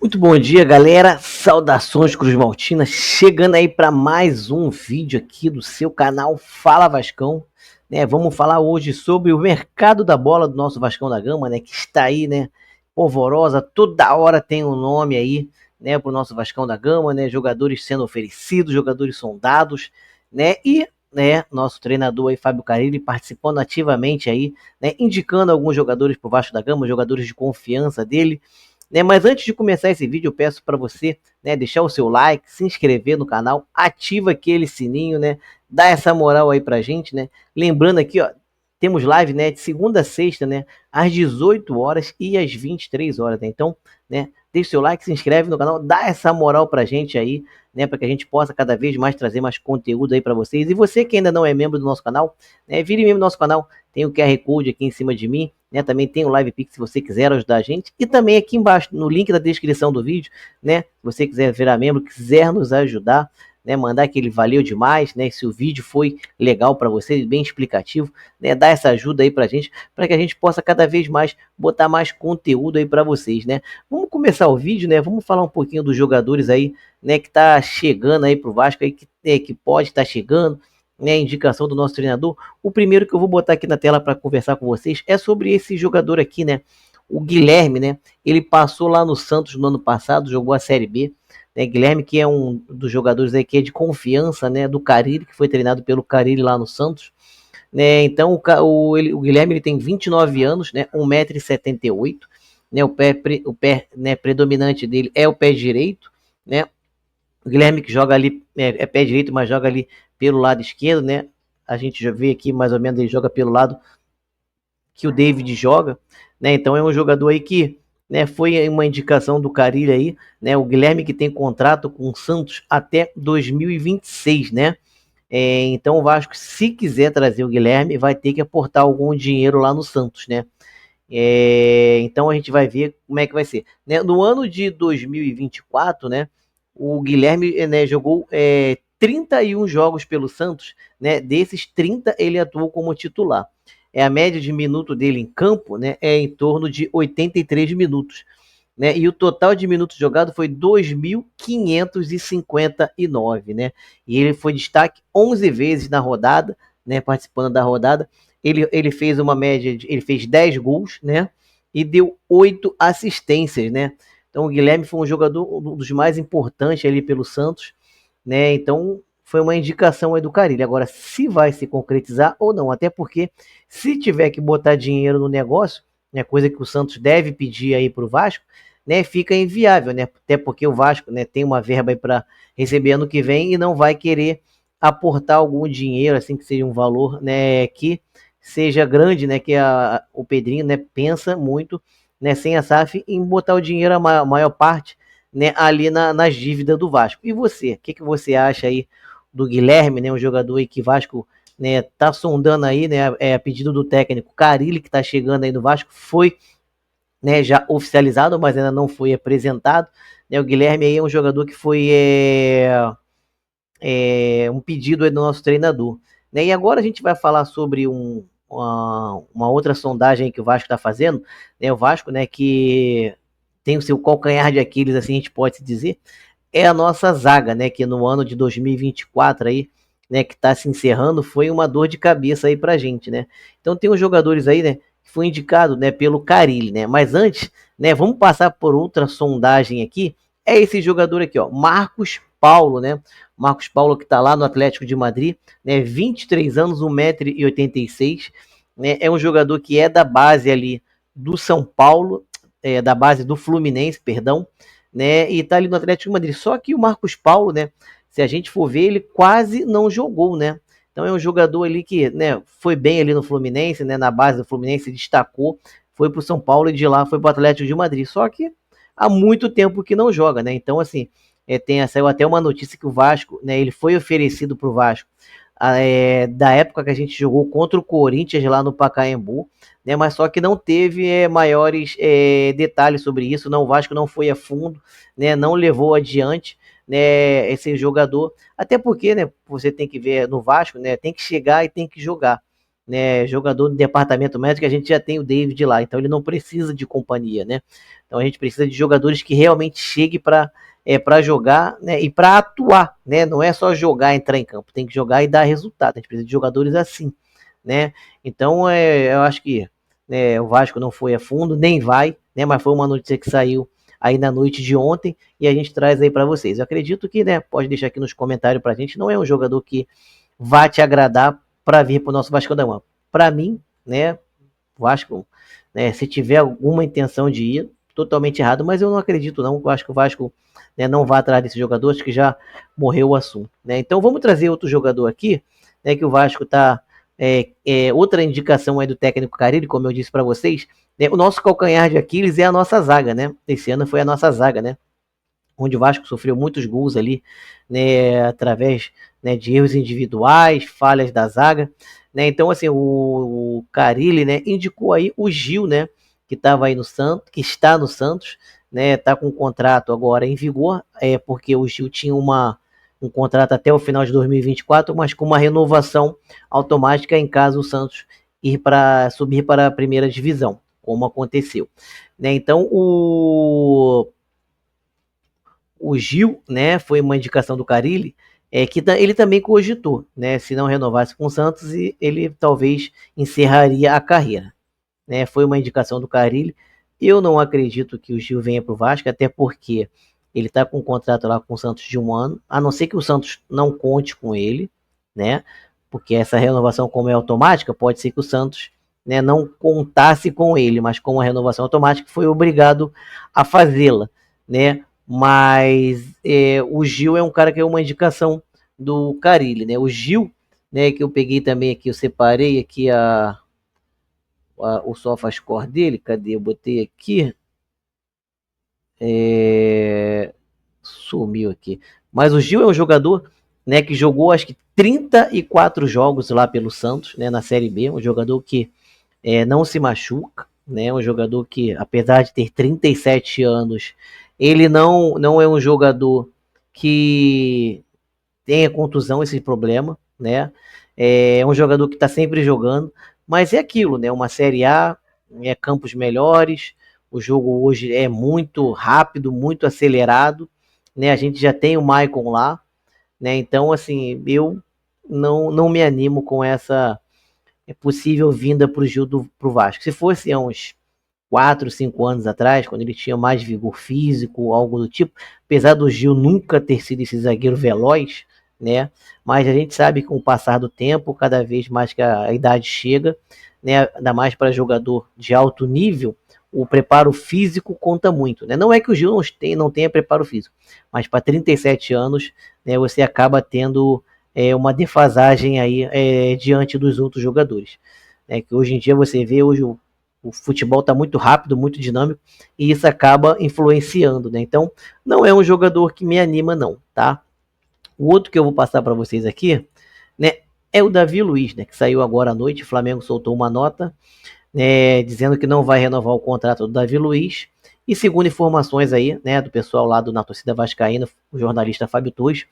Muito bom dia, galera. Saudações Cruz Maltina, chegando aí para mais um vídeo aqui do seu canal Fala Vascão, né? Vamos falar hoje sobre o mercado da bola do nosso Vascão da Gama, né? Que está aí, né? Polvorosa, toda hora tem um nome aí, né? Para o nosso Vascão da Gama, né? Jogadores sendo oferecidos, jogadores sondados, né? E nosso treinador aí, Fábio Carilli, participando ativamente aí, né? Indicando alguns jogadores para o Vasco da Gama, jogadores de confiança dele. Mas antes de começar esse vídeo, eu peço para você, deixar o seu like, se inscrever no canal, ativa aquele sininho, dá essa moral aí pra gente, Lembrando aqui, ó, temos live, de segunda a sexta, às 18 horas e às 23 horas, Então, deixa o seu like, se inscreve no canal, dá essa moral pra gente aí, para que a gente possa cada vez mais trazer mais conteúdo aí para vocês. E você que ainda não é membro do nosso canal, vire membro do nosso canal, tem o QR Code aqui em cima de mim, também tem o Live Pix se você quiser ajudar a gente. E também aqui embaixo, no link da descrição do vídeo, se você quiser virar membro, quiser nos ajudar, mandar aquele valeu demais, se o vídeo foi legal para você, bem explicativo, dar essa ajuda aí pra gente, para que a gente possa cada vez mais botar mais conteúdo aí para vocês, Vamos começar o vídeo, Vamos falar um pouquinho dos jogadores aí, que tá chegando aí pro Vasco aí, que pode estar chegando, indicação do nosso treinador. O primeiro que eu vou botar aqui na tela para conversar com vocês é sobre esse jogador aqui, o Guilherme, ele passou lá no Santos no ano passado, jogou a Série B, Guilherme, que é um dos jogadores aí que é de confiança, do Carilli, que foi treinado pelo Carilli lá no Santos, então o Guilherme, ele tem 29 anos, 1,78 m, o pé predominante dele é o pé direito, o Guilherme, que joga ali, é pé direito, mas joga ali pelo lado esquerdo, A gente já vê aqui mais ou menos, ele joga pelo lado que o David joga, Então é um jogador aí que, foi uma indicação do Carilli aí, O Guilherme, que tem contrato com o Santos até 2026, Então o Vasco, se quiser trazer o Guilherme, vai ter que aportar algum dinheiro lá no Santos, Então a gente vai ver como é que vai ser. No ano de 2024, o Guilherme, jogou 31 jogos pelo Santos, Desses 30 ele atuou como titular. A média de minuto dele em campo, é em torno de 83 minutos, E o total de minutos jogados foi 2.559, E ele foi destaque 11 vezes na rodada, participando da rodada. Ele fez uma média, ele fez 10 gols, E deu 8 assistências, Então o Guilherme foi um jogador, um dos mais importantes ali pelo Santos, Então foi uma indicação aí do Carilli. Agora, se vai se concretizar ou não, até porque se tiver que botar dinheiro no negócio, coisa que o Santos deve pedir aí para o Vasco, fica inviável, Até porque o Vasco, tem uma verba aí para receber ano que vem e não vai querer aportar algum dinheiro, assim, que seja um valor, que seja grande, que o Pedrinho, pensa muito, sem a SAF, em botar o dinheiro, a maior parte, ali nas dívidas do Vasco. E você, o que você acha aí do Guilherme, um jogador aí que Vasco, tá sondando aí, a pedido do técnico Carilli, que tá chegando aí no Vasco, foi, já oficializado, mas ainda não foi apresentado, O Guilherme aí é um jogador que foi um pedido aí do nosso treinador, E agora a gente vai falar sobre uma outra sondagem que o Vasco está fazendo, O Vasco, que tem o seu calcanhar de Aquiles, assim a gente pode dizer, é a nossa zaga, que no ano de 2024 aí, que está se encerrando, foi uma dor de cabeça aí pra gente, Então tem uns jogadores aí, que foi indicado, pelo Carilli, Mas antes, vamos passar por outra sondagem aqui, é esse jogador aqui, ó, Marcos Paulo, Marcos Paulo, que tá lá no Atlético de Madrid, 23 anos, 1,86 m, É um jogador que é da base ali do São Paulo, da base do Fluminense, perdão, E tá ali no Atlético de Madrid. Só que o Marcos Paulo, se a gente for ver, ele quase não jogou, Então é um jogador ali que, foi bem ali no Fluminense, na base do Fluminense, destacou, foi pro São Paulo e de lá foi pro Atlético de Madrid. Só que há muito tempo que não joga, Então, assim, saiu até uma notícia que o Vasco, ele foi oferecido pro Vasco da época que a gente jogou contra o Corinthians lá no Pacaembu, mas só que não teve maiores detalhes sobre isso, o Vasco não foi a fundo, não levou adiante, esse jogador, até porque, você tem que ver no Vasco, tem que chegar e tem que jogar, né, jogador do departamento médico, a gente já tem o David lá, então ele não precisa de companhia, né? Então a gente precisa de jogadores que realmente cheguem para jogar, né, e para atuar, né? Não é só jogar, entrar em campo, tem que jogar e dar resultado. A gente precisa de jogadores assim, né? Então eu acho que, né, o Vasco não foi a fundo, nem vai, né? Mas foi uma notícia que saiu aí na noite de ontem e a gente traz aí para vocês. Eu acredito que, né, pode deixar aqui nos comentários para a gente, não é um jogador que vai te agradar para vir para o nosso Vasco da Gama. Para mim, né, Vasco, né, se tiver alguma intenção de ir, totalmente errado, mas eu não acredito não, eu acho que o Vasco, né, não vai atrás desse jogador, acho que já morreu o assunto, né? Então vamos trazer outro jogador aqui, né, que o Vasco está outra indicação aí do técnico Carille, como eu disse para vocês, né, o nosso calcanhar de Aquiles é a nossa zaga, né? Esse ano foi a nossa zaga, né? Onde o Vasco sofreu muitos gols ali, né, através, né, de erros individuais, falhas da zaga, né? Então, assim, o Carille, né, indicou aí o Gil, né, que estava aí no Santos, que está no Santos, né, tá com um contrato agora em vigor, porque o Gil tinha um contrato até o final de 2024, mas com uma renovação automática em caso o Santos ir para subir para a primeira divisão, como aconteceu, né? Então, o Gil, né, foi uma indicação do Carille, que ele também cogitou, né, se não renovasse com o Santos, ele talvez encerraria a carreira, né, foi uma indicação do Carille. Eu não acredito que o Gil venha para o Vasco, até porque ele está com um contrato lá com o Santos de 1 ano, a não ser que o Santos não conte com ele, né, porque essa renovação, como é automática, pode ser que o Santos, né, não contasse com ele, mas com a renovação automática foi obrigado a fazê-la, né? Mas o Gil é um cara que é uma indicação do Carille, né? O Gil, né, que eu peguei também aqui, eu separei aqui o SofaScore dele, cadê? Eu botei aqui, sumiu aqui. Mas o Gil é um jogador, né, que jogou acho que 34 jogos lá pelo Santos, né, na Série B, um jogador que não se machuca, né, um jogador que, apesar de ter 37 anos, ele não é um jogador que tenha contusão, esse problema, né? É um jogador que está sempre jogando, mas é aquilo, né? Uma Série A, campos melhores, o jogo hoje é muito rápido, muito acelerado, né? A gente já tem o Maicon lá, né? Então, assim, eu não me animo com essa possível vinda para o Gil pro Vasco. Se fosse há uns 4, 5 anos atrás, quando ele tinha mais vigor físico, algo do tipo, apesar do Gil nunca ter sido esse zagueiro veloz, né? Mas a gente sabe que com o passar do tempo, cada vez mais que a idade chega, né, ainda mais para jogador de alto nível, o preparo físico conta muito, né? Não é que o Gil não tenha preparo físico, mas para 37 anos, né, você acaba tendo uma defasagem aí diante dos outros jogadores, né? Que hoje em dia você vê hoje o futebol está muito rápido, muito dinâmico, e isso acaba influenciando, né? Então, não é um jogador que me anima, não, tá? O outro que eu vou passar para vocês aqui, né, é o Davi Luiz, né, que saiu agora à noite. O Flamengo soltou uma nota, né, dizendo que não vai renovar o contrato do Davi Luiz. E segundo informações aí, né, do pessoal lá na torcida vascaína, o jornalista Fábio Torres,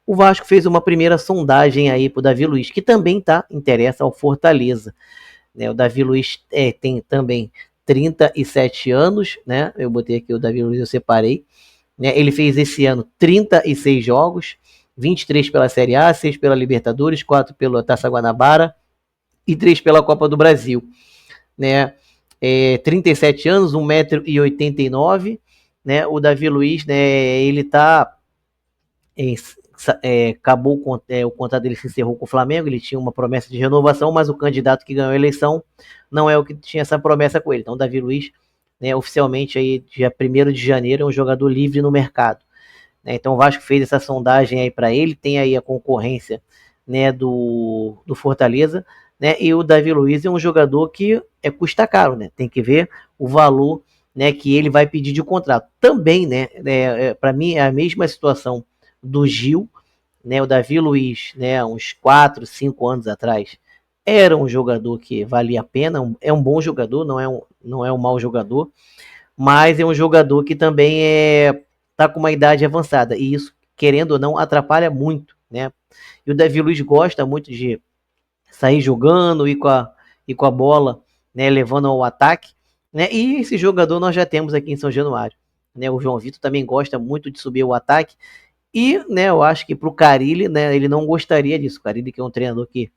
o Vasco fez uma primeira sondagem aí para o Davi Luiz, que também interessa ao Fortaleza, né? O Davi Luiz tem também 37 anos, né? Eu botei aqui o Davi Luiz, eu separei, né? Ele fez esse ano 36 jogos, 23 pela Série A, 6 pela Libertadores, 4 pela Taça Guanabara e 3 pela Copa do Brasil, né? 37 anos, 1,89 m, né? O Davi Luiz, né, ele tá acabou o contrato dele, se encerrou com o Flamengo. Ele tinha uma promessa de renovação, mas o candidato que ganhou a eleição não é o que tinha essa promessa com ele. Então, Davi Luiz, né, oficialmente aí, dia 1º de janeiro, é um jogador livre no mercado, né? Então o Vasco fez essa sondagem aí para ele, tem aí a concorrência, né, do Fortaleza, né? E o Davi Luiz é um jogador que custa caro, né? Tem que ver o valor, né, que ele vai pedir de contrato. Também, né, para mim é a mesma situação do Gil, né? O Davi Luiz, né, uns 4, 5 anos atrás, era um jogador que valia a pena, é um bom jogador, não é um mau jogador, mas é um jogador que também tá com uma idade avançada, e isso, querendo ou não, atrapalha muito, né? E o Davi Luiz gosta muito de sair jogando e com a bola, né, levando ao ataque, né? E esse jogador nós já temos aqui em São Januário, né? O João Vitor também gosta muito de subir o ataque e, né, eu acho que para o Carille, né, ele não gostaria disso. O Carille, que é um treinador que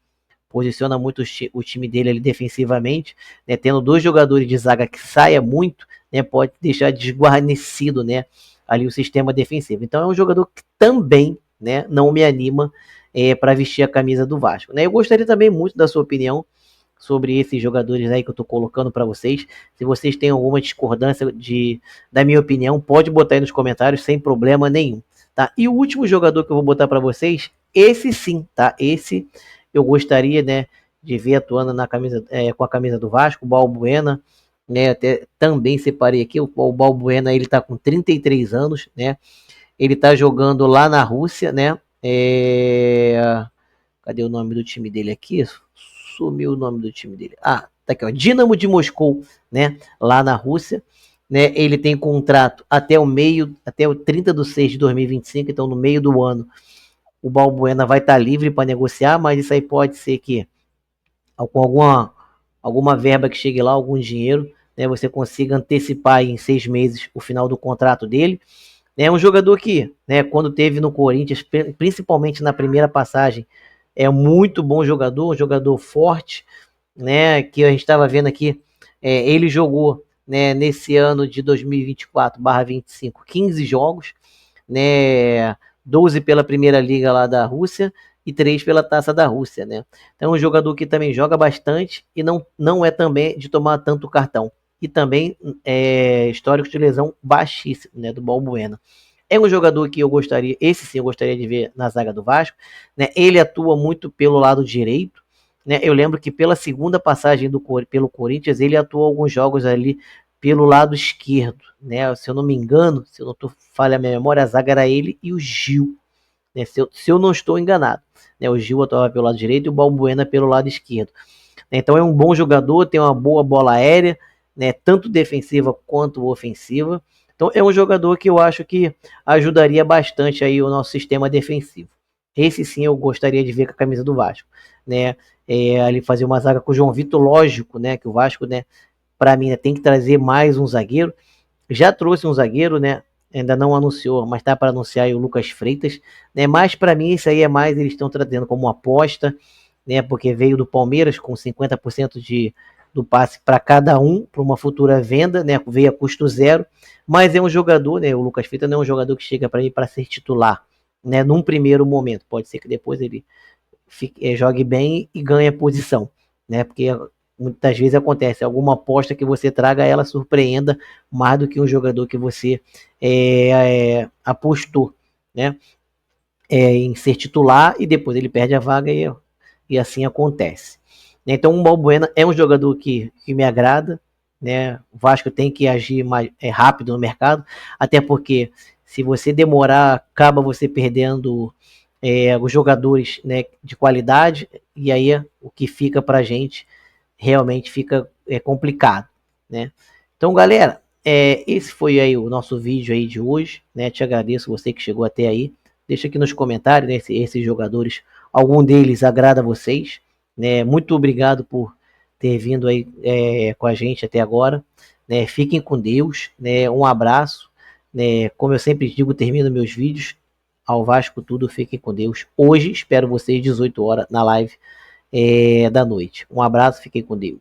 posiciona muito o time dele ali defensivamente, né, tendo dois jogadores de zaga que saia muito, né, pode deixar desguarnecido, né, ali o sistema defensivo. Então é um jogador que também, né, não me anima para vestir a camisa do Vasco, né? Eu gostaria também muito da sua opinião sobre esses jogadores aí que eu tô colocando para vocês. Se vocês têm alguma discordância da minha opinião, pode botar aí nos comentários sem problema nenhum, tá? E o último jogador que eu vou botar para vocês, esse sim, tá? Esse eu gostaria, né, de ver atuando na camisa, com a camisa do Vasco, o Balbuena, né? Até também separei aqui, o Balbuena, ele tá com 33 anos, né? Ele tá jogando lá na Rússia, né? Cadê o nome do time dele aqui? Sumiu o nome do time dele. Ah, tá aqui, ó. Dinamo de Moscou, né? Lá na Rússia. Né? Ele tem contrato até o 30 de 6 de 2025, então no meio do ano o Balbuena vai estar livre para negociar, mas isso aí pode ser que com alguma verba que chegue lá, algum dinheiro, né? Você consiga antecipar em 6 meses o final do contrato dele. É um jogador que, né, quando teve no Corinthians, principalmente na primeira passagem, é muito bom jogador, um jogador forte, né, que a gente estava vendo aqui, ele jogou, né, nesse ano de 2024/25, 15 jogos, né, 12 pela primeira liga lá da Rússia e 3 pela Taça da Rússia, né. Então é um jogador que também joga bastante e não é também de tomar tanto cartão. E também histórico de lesão baixíssimo, né, do Balbuena. É um jogador que eu gostaria, esse sim eu gostaria de ver na zaga do Vasco, né? Ele atua muito pelo lado direito, né? Eu lembro que pela segunda passagem pelo Corinthians, ele atuou alguns jogos ali pelo lado esquerdo, né? Se eu não me engano, se eu não tô falha a minha memória, a zaga era ele e o Gil, né? Se eu não estou enganado, né? O Gil atuava pelo lado direito e o Balbuena pelo lado esquerdo. Então é um bom jogador, tem uma boa bola aérea, né? Tanto defensiva quanto ofensiva. Então é um jogador que eu acho que ajudaria bastante aí o nosso sistema defensivo. Esse sim eu gostaria de ver com a camisa do Vasco, né? Ali fazer uma zaga com o João Vitor, lógico, né? Que o Vasco, né? Para mim, né, tem que trazer mais um zagueiro. Já trouxe um zagueiro, né? Ainda não anunciou, mas tá para anunciar aí o Lucas Freitas, né? Mas para mim isso aí é mais eles estão trazendo como aposta, né? Porque veio do Palmeiras com 50% do passe para cada um, para uma futura venda, né? Veio a custo zero, mas é um jogador, né? O Lucas Freitas não é um jogador que chega para mim para ser titular, né? Num primeiro momento, pode ser que depois ele jogue bem e ganhe posição, né? Porque muitas vezes acontece alguma aposta que você traga, ela surpreenda mais do que um jogador que você apostou, né? Em ser titular e depois ele perde a vaga e assim acontece. Então o Balbuena é um jogador que me agrada, né? O Vasco tem que agir mais rápido no mercado, até porque se você demorar, acaba você perdendo os jogadores, né, de qualidade, e aí o que fica pra gente realmente fica complicado, né? Então, galera, esse foi aí o nosso vídeo aí de hoje, né? Te agradeço você que chegou até aí. Deixa aqui nos comentários, né, esses jogadores, algum deles agrada a vocês, né? Muito obrigado por ter vindo aí com a gente até agora, né? Fiquem com Deus, né? Um abraço, né? Como eu sempre digo, termino meus vídeos. Ao Vasco tudo, fiquem com Deus. Hoje espero vocês 18 horas na live da noite. Um abraço, fiquem com Deus.